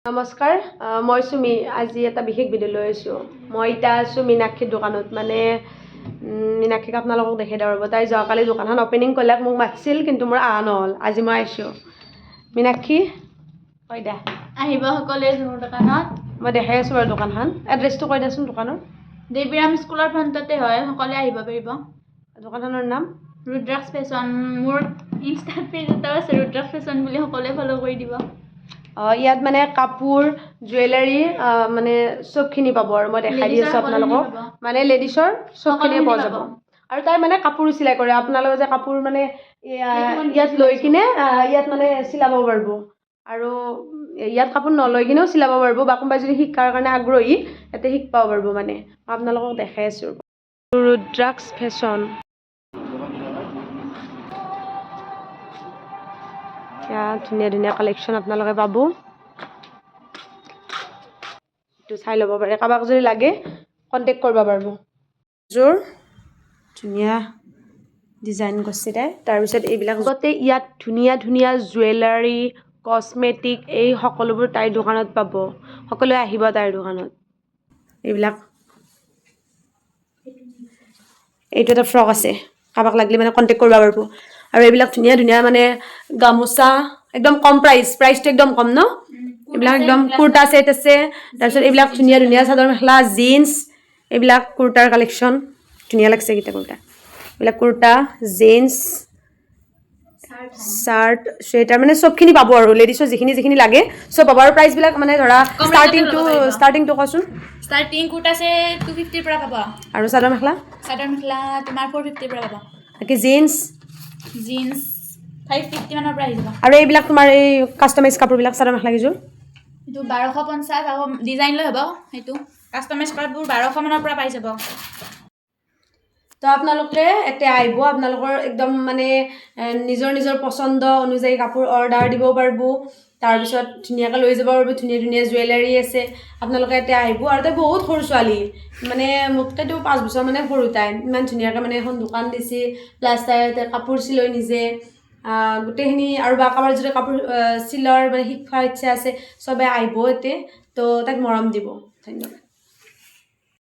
নমস্কাৰ মই সুমি আজি এটা বিশেষ ভিডিঅ' লৈ আছোঁ মই এতিয়া আছোঁ মীনাক্ষীৰ দোকানত মানে মীনাক্ষীক আপোনালোকক দেখাই দিব ৰ'ব তাই যোৱাকালি দোকানখন অপেনিং কৰিলে মোক মাতিছিল কিন্তু মোৰ অহা নহ'ল আজি মই আহিছোঁ মীনাক্ষী কৈ দে আহিব সকলোৱে মোৰ দোকানত মই দেখাই আছোঁ বাৰু দোকানখন এড্ৰেছটো কৈ দেচোন দোকানৰ দেৱীৰাম স্কুলৰ ফ্ৰণ্টতে হয় সকলোৱে আহিব পাৰিব দোকানখনৰ নাম ৰুদ্ৰাক্স ফেশ্বন মোৰ ইনষ্টা পেজ এটা আছে ৰুদ্ৰাক্স ফেশ্বন বুলি সকলোৱে ফ'ল' কৰি দিব ইয়াত মানে কাপোৰ জুৱেলাৰী মানে চবখিনি পাব আৰু মই দেখাই দি আছোঁ আপোনালোকক মানে লেডিছৰ চবখিনিয়ে পোৱা যাব আৰু তাই মানে কাপোৰ চিলাই কৰে আপোনালোকে যে কাপোৰ মানে ইয়াত লৈ কিনে ইয়াত মানে চিলাব পাৰিব আৰু ইয়াত কাপোৰ নলৈ কিনেও চিলাব পাৰিব বা কোনোবাই যদি শিকাৰ কাৰণে আগ্ৰহী ইয়াতে শিকাব পাৰিব মানে মই আপোনালোকক দেখাই আছোঁ ৰুদ্ৰাক্স ফেশ্বন ধুনীয়া ধুনীয়া কালেকশ্যন আপোনালোকে পাব এইটো চাই ল'ব পাৰে কাৰোবাক যদি লাগে কণ্টেক্ট কৰিব পাৰিব যোৰ ধুনীয়া ডিজাইন কৰিছে তাই তাৰপিছত এইবিলাক গোটেই ইয়াত ধুনীয়া ধুনীয়া জুৱেলাৰী কছমেটিক এই সকলোবোৰ তাইৰ দোকানত পাব সকলোৱে আহিব তাইৰ দোকানত এইবিলাক এইটো এটা ফ্ৰক আছে কাৰোবাক লাগিলে মানে কণ্টেক্ট কৰিব পাৰিব আৰু এইবিলাক ধুনীয়া ধুনীয়া মানে গামোচা একদম কম প্ৰাইচটো একদম কম ন এইবিলাক একদম কুৰ্তা ছেট আছে তাৰপিছত এইবিলাক ধুনীয়া ধুনীয়া চাদৰ মেখেলা জিন্স এইবিলাক কুৰ্তাৰ কালেকশ্যন ধুনীয়া লাগছে এইকেইটা কুৰ্তা এইবিলাক কুৰ্তা জিন্স চাৰ্ট চুৱেটাৰ মানে চবখিনি পাব আৰু লেডিছৰ যিখিনি লাগে চব পাব আৰু প্ৰাইচবিলাক মানে ধৰা ষ্টাৰ্টিংটো কচোন ষ্টাৰ্টিং কুৰ্তা আছে 250 পৰা পাব আৰু চাদৰ মেখেলা তোমাৰ 450 পৰা পাব বাকী জিন্স 550 মানৰ পৰা আহি যাব আৰু এইবিলাক তোমাৰ এই কাষ্টমাইজ কাপোৰবিলাক চাদৰ মেখেলা কেইযোৰ এইটো 1250 আকৌ ডিজাইন লৈ হ'ব সেইটো কাষ্টমাইজ কাপোৰবোৰ 1200 মানৰ পৰা পাই যাব তো আপোনালোকে এতিয়া আহিব আপোনালোকৰ একদম মানে নিজৰ পচন্দ অনুযায়ী কাপোৰ অৰ্ডাৰ দিব পাৰিব তাৰপিছত ধুনীয়াকৈ লৈ যাব পাৰিব ধুনীয়া ধুনীয়া জুৱেলাৰী আছে আপোনালোকে এতিয়া আহিব আৰু তাই বহুত সৰু ছোৱালী মানে মোতকৈতো 5 বছৰ মানে সৰু তাই ইমান ধুনীয়াকৈ মানে এখন দোকান দিছে প্লাছ তাই কাপোৰ চিলাই নিজে গোটেইখিনি আৰু বা কাৰোবাৰ যদি কাপোৰ চিলোৱাৰ মানে শিকাৰ ইচ্ছা আছে চবে আহিব ইয়াতে তো তাইক মৰম দিব ধন্যবাদ